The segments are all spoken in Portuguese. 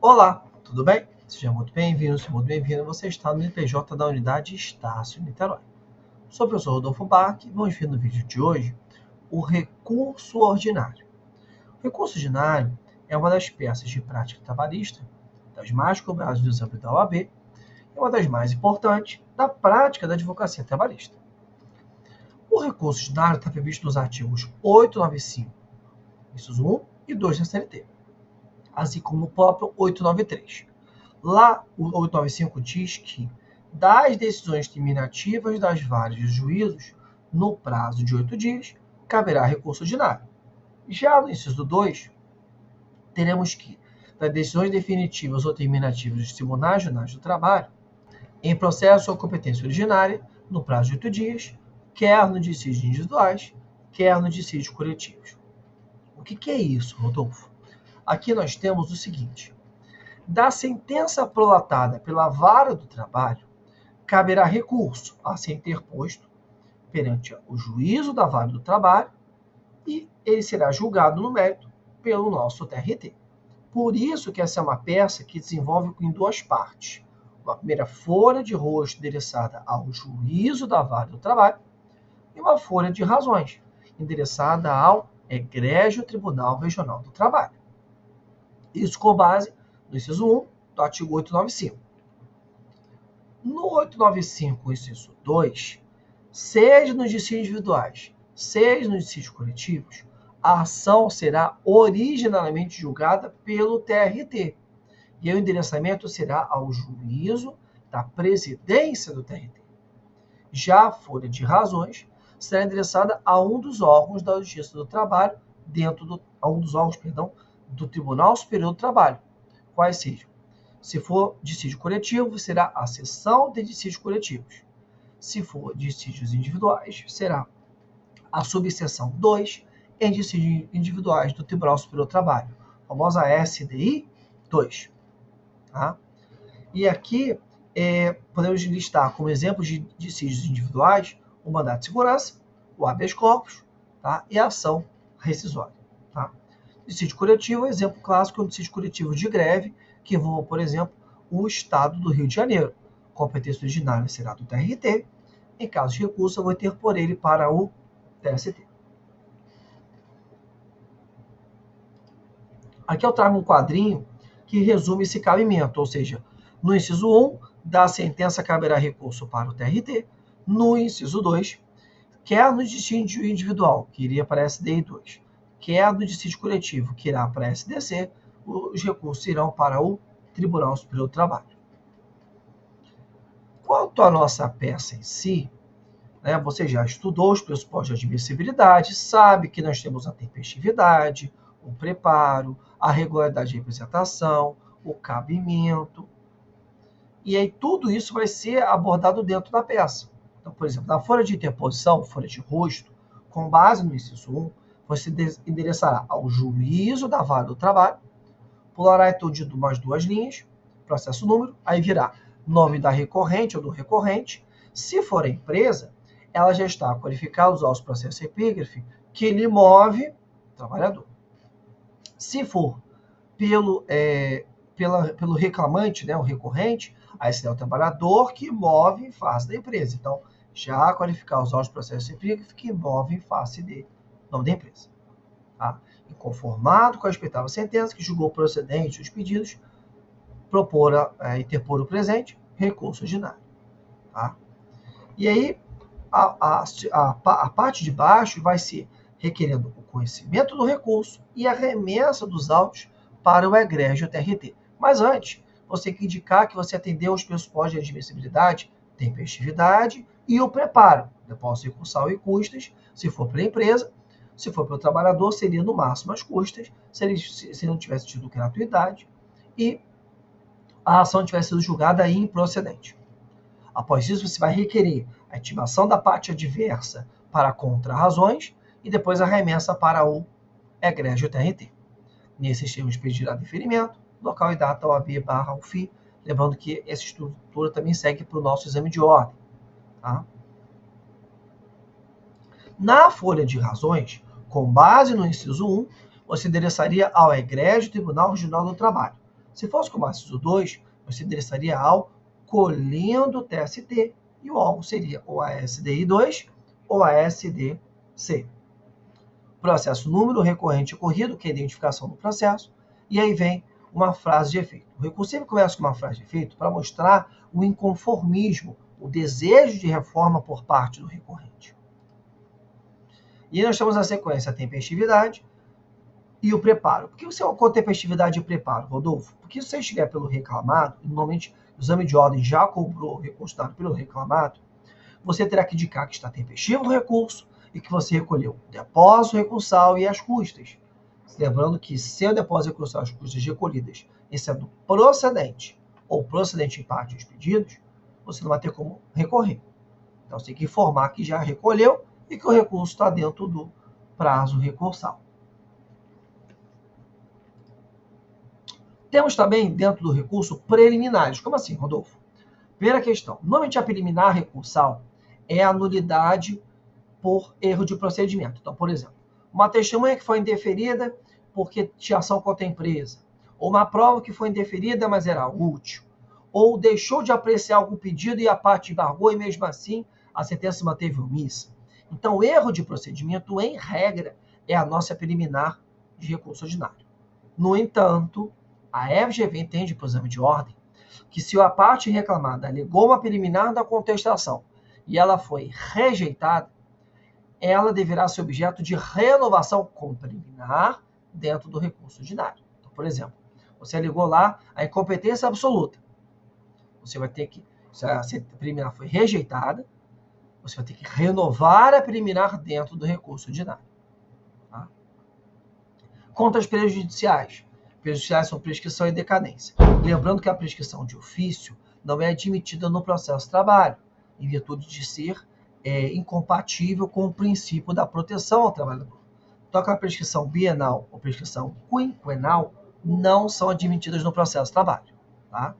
Olá, tudo bem? Seja muito bem-vindo, seja muito bem-vindo. Você está no IPJ da unidade Estácio Niterói. Sou o professor Rodolfo Bach e vamos ver no vídeo de hoje o recurso ordinário. O recurso ordinário é uma das peças de prática trabalhista, das mais cobradas do exame da OAB, e uma das mais importantes da prática da advocacia trabalhista. O recurso ordinário está previsto nos artigos 895, inciso 1 e 2 da CLT, assim como o próprio 893. Lá, o 895 diz que, das decisões terminativas das varas de juízos, no prazo de 8 dias, caberá recurso ordinário. Já no inciso 2, teremos que, das decisões definitivas ou terminativas dos tribunais regionais do trabalho, em processo ou competência originária, no prazo de 8 dias, quer no dissídios individuais, quer no dissídios coletivos. O que é isso, Rodolfo? Aqui nós temos o seguinte: da sentença prolatada pela vara do trabalho, caberá recurso a ser interposto perante o juízo da vara do trabalho e ele será julgado no mérito pelo nosso TRT. Por isso que essa é uma peça que desenvolve em duas partes. Uma primeira folha de rosto endereçada ao juízo da vara do trabalho e uma folha de razões endereçada ao egrégio Tribunal Regional do Trabalho. Isso com base no inciso 1 do artigo 895. No 895, inciso 2, seja nos dissídios individuais, seja nos dissídios coletivos, a ação será originalmente julgada pelo TRT. E o endereçamento será ao juízo da presidência do TRT. Já a folha de razões será endereçada a um dos órgãos da Justiça do Trabalho, a um dos órgãos, do Tribunal Superior do Trabalho, quais sejam. Se for dissídio coletivo, será a seção de dissídios coletivos. Se for dissídios individuais, será a subseção 2 em dissídios individuais do Tribunal Superior do Trabalho, a famosa SDI 2. Tá? E aqui podemos listar como exemplos de dissídios individuais o mandato de segurança, o habeas corpus, tá? E a ação rescisória. Tá? Dissídio coletivo, exemplo clássico, é um dissídio coletivo de greve, que envolva, por exemplo, o Estado do Rio de Janeiro. A competência originária será do TRT. Em caso de recurso, eu vou interpor ele para o TST. Aqui eu trago um quadrinho que resume esse cabimento, ou seja, no inciso 1, da sentença caberá recurso para o TRT. No inciso 2, quer no dissídio individual, que iria para a SDI 2, quer no dissídio coletivo, que irá para a SDC, os recursos irão para o Tribunal Superior do Trabalho. Quanto à nossa peça em si, você já estudou os pressupostos de admissibilidade, sabe que nós temos a tempestividade, o preparo, a regularidade de representação, o cabimento. E aí tudo isso vai ser abordado dentro da peça. Então, por exemplo, na folha de interposição, folha de rosto, com base no inciso 1, você endereçará ao juízo da vara do trabalho, pulará então de mais duas linhas, processo número, aí virá nome da recorrente ou do recorrente. Se for a empresa, ela já está qualificada a usar os processos epígrafe que lhe move o trabalhador. Se for pelo reclamante, o recorrente, aí será o trabalhador que move em face da empresa. Então, já qualificar usar os processos epígrafe que move em face do nome da empresa. Tá? E conformado com a respeitável sentença que julgou procedente os pedidos, interpor o presente, recurso ordinário. Tá? E aí, a parte de baixo vai ser requerendo o conhecimento do recurso e a remessa dos autos para o egrégio TRT. Mas antes, você tem que indicar que você atendeu os pressupostos de admissibilidade, tempestividade e o preparo. Depósito recursal e custas, se for para a empresa. Se for para o trabalhador, seria no máximo as custas, se ele não tivesse tido gratuidade e a ação tivesse sido julgada improcedente. Após isso, você vai requerer a intimação da parte adversa para contra-razões e depois a remessa para o egrégio TRT. Nesses termos, pedirá deferimento, local e data OAB/UFI, lembrando que essa estrutura também segue para o nosso exame de ordem. Tá? Na folha de razões, com base no inciso 1, você endereçaria ao egrégio Tribunal Regional do Trabalho. Se fosse como inciso 2, você endereçaria ao colhendo o TST e o órgão seria ou a SDI2 ou a SDC. Processo número recorrente ocorrido, que é a identificação do processo, e aí vem uma frase de efeito. O recurso sempre começa com uma frase de efeito para mostrar o inconformismo, o desejo de reforma por parte do recorrente. E nós temos a sequência a tempestividade e o preparo. Por que você colocou tempestividade e preparo, Rodolfo? Porque se você estiver pelo reclamado, e normalmente o exame de ordem já cobrou o recurso dado pelo reclamado, você terá que indicar que está tempestivo o recurso e que você recolheu o depósito recursal e as custas. Lembrando que se o depósito recursal e as custas recolhidas em sendo procedente ou procedente em parte dos pedidos, você não vai ter como recorrer. Então você tem que informar que já recolheu e que o recurso está dentro do prazo recursal. Temos também dentro do recurso preliminares. Como assim, Rodolfo? Primeira questão. Normalmente a preliminar recursal é a nulidade por erro de procedimento. Então, por exemplo, uma testemunha que foi indeferida porque tinha ação contra a empresa, ou uma prova que foi indeferida, mas era útil, ou deixou de apreciar algum pedido e a parte embargou e mesmo assim a sentença se manteve omissa. Então, o erro de procedimento, em regra, é a nossa preliminar de recurso ordinário. No entanto, a FGV entende para o exame de ordem que se a parte reclamada alegou uma preliminar da contestação e ela foi rejeitada, ela deverá ser objeto de renovação com preliminar dentro do recurso ordinário. Então, por exemplo, você alegou lá a incompetência absoluta. Você vai ter que, se a preliminar foi rejeitada, você vai ter que renovar a preliminar dentro do recurso ordinário. Tá? Contas prejudiciais. Prejudiciais são prescrição e decadência. Lembrando que a prescrição de ofício não é admitida no processo de trabalho, em virtude de ser incompatível com o princípio da proteção ao trabalhador. Então, a prescrição bienal ou prescrição quinquenal não são admitidas no processo de trabalho. Tá?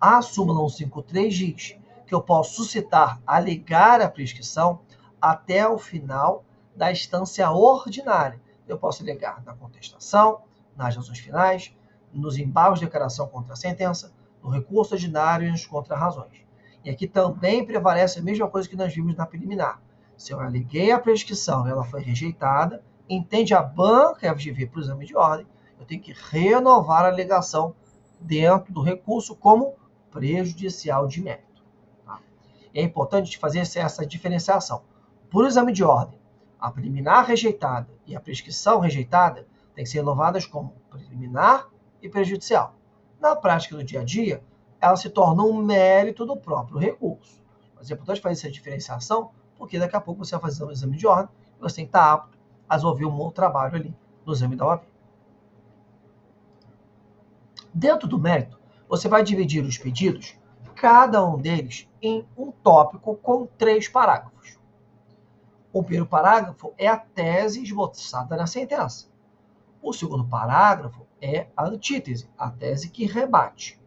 A súmula 153 diz que eu posso suscitar, alegar a prescrição até o final da instância ordinária. Eu posso alegar na contestação, nas razões finais, nos embargos de declaração contra a sentença, no recurso ordinário e nas contra-razões. E aqui também prevalece a mesma coisa que nós vimos na preliminar. Se eu aleguei a prescrição e ela foi rejeitada, entende a banca FGV para o exame de ordem, eu tenho que renovar a alegação dentro do recurso como prejudicial de mérito. Tá? É importante fazer essa diferenciação. Por exame de ordem, a preliminar rejeitada e a prescrição rejeitada têm que ser renovadas como preliminar e prejudicial. Na prática do dia a dia, ela se torna um mérito do próprio recurso. Mas é importante fazer essa diferenciação, porque daqui a pouco você vai fazer um exame de ordem e você tem que estar apto a desenvolver um bom trabalho ali no exame da OAB. Dentro do mérito, você vai dividir os pedidos, cada um deles, em um tópico com 3 parágrafos. O primeiro parágrafo é a tese esboçada na sentença. O segundo parágrafo é a antítese, a tese que rebate.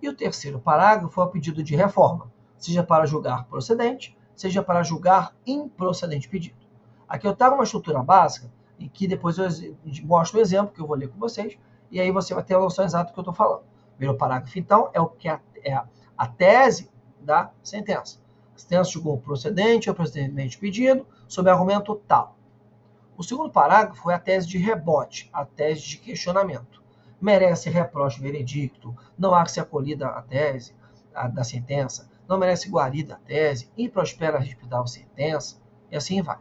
E o terceiro parágrafo é o pedido de reforma, seja para julgar procedente, seja para julgar improcedente pedido. Aqui eu trago uma estrutura básica, em que depois eu mostro um exemplo que eu vou ler com vocês, e aí você vai ter a noção exata do que eu estou falando. O primeiro parágrafo, então, é o que é a tese da sentença. A sentença julgou procedente ou procedente pedido, sob argumento tal. O segundo parágrafo é a tese de rebote, a tese de questionamento. Merece reproche veredicto, não há que ser acolhida a tese da sentença, não merece guarida a tese, improspera a respeitável sentença, e assim vai.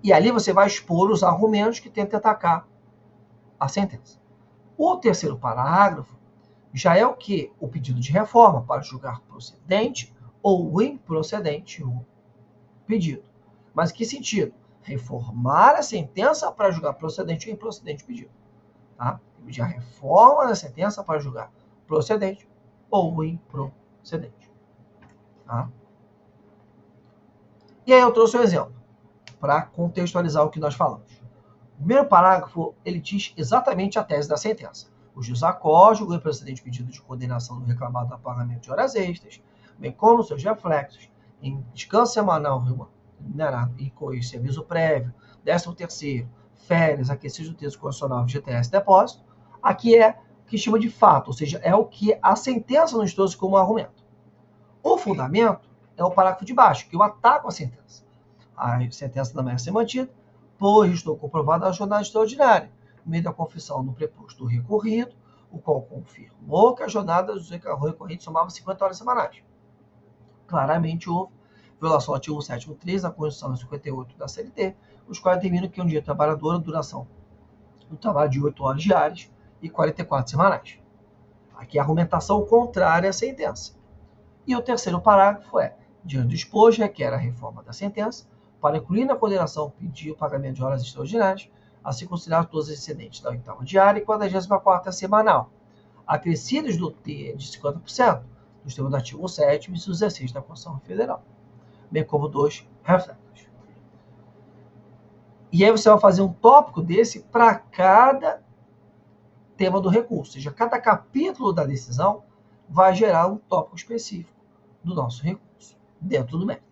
E ali você vai expor os argumentos que tentam atacar a sentença. O terceiro parágrafo já é o que? O pedido de reforma para julgar procedente ou improcedente o pedido. Mas em que sentido? Reformar a sentença para julgar procedente ou improcedente pedido. Tá? Pedir a reforma da sentença para julgar procedente ou improcedente. Tá? E aí eu trouxe um exemplo para contextualizar o que nós falamos. O primeiro parágrafo, ele diz exatamente a tese da sentença. O juiz acorde julgou improcedente pedido de condenação do reclamado a pagamento de horas extras, bem como seus reflexos, em descanso semanal remunerado e com esse aviso prévio, 13º, férias, aquecidos do texto constitucional, FGTS, depósito. Aqui é que chama de fato, ou seja, é o que a sentença nos trouxe como argumento. O fundamento é o parágrafo de baixo, que eu ataco a sentença. A sentença não merece ser mantida, pois estou comprovado a jornada extraordinária, no meio da confissão no preposto do recorrido, o qual confirmou que a jornada do recorrente somava 50 horas semanais. Claramente houve violação do artigo 7º da Constituição 58 da CLT, os quais determinam que um dia trabalhador, a duração do trabalho de 8 horas diárias e 44 semanais. Aqui a argumentação contrária à sentença. E o terceiro parágrafo é: diante do exposto, requer a reforma da sentença para incluir na condenação pedir o pagamento de horas extraordinárias, assim considerar todos os excedentes da 8ª diária e 44ª semanal, acrescidos do T de 50%, nos termos do artigo 7º e 16 da Constituição Federal, bem como 2 reflexos. E aí você vai fazer um tópico desse para cada tema do recurso, ou seja, cada capítulo da decisão vai gerar um tópico específico do nosso recurso, dentro do mérito.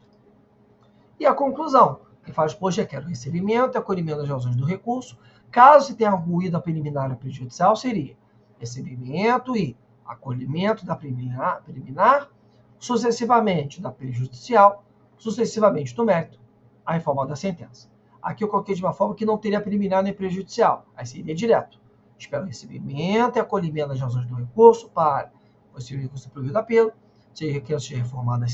E a conclusão, que faz exposto requer o recebimento e acolhimento das razões do recurso, caso se tenha arguído a preliminar ou prejudicial, seria recebimento e acolhimento da preliminar, sucessivamente da prejudicial, sucessivamente do mérito, a reforma da sentença. Aqui eu coloquei de uma forma que não teria preliminar nem prejudicial, aí seria direto. Espero o recebimento e acolhimento das razões do recurso para o recurso provido apelo, seja reformada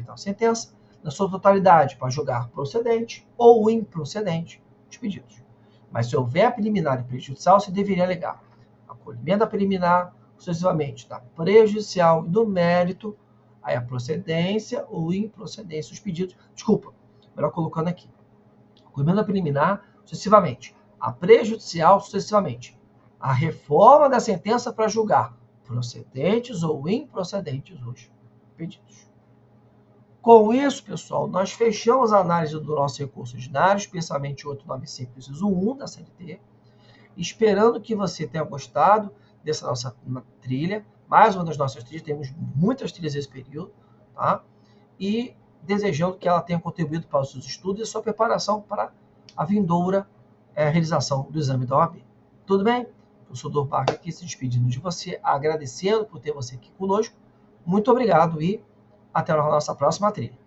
a sentença, na sua totalidade, para julgar procedente ou improcedente os pedidos. Mas se houver preliminar e prejudicial, se deveria alegar acolhimento da preliminar, sucessivamente da prejudicial e do mérito, aí a procedência ou improcedência dos pedidos. Desculpa, melhor colocando aqui. Acolhimento da preliminar, sucessivamente. A prejudicial, sucessivamente. A reforma da sentença para julgar procedentes ou improcedentes os pedidos. Com isso, pessoal, nós fechamos a análise do nosso recurso ordinário, especialmente 895, inciso 1 da CLT, esperando que você tenha gostado dessa nossa trilha, mais uma das nossas trilhas, temos muitas trilhas nesse período, tá? E desejando que ela tenha contribuído para os seus estudos e sua preparação para a vindoura realização do exame da OAB. Tudo bem? Eu sou o Dr. Barca aqui, se despedindo de você, agradecendo por ter você aqui conosco. Muito obrigado e até a nossa próxima trilha.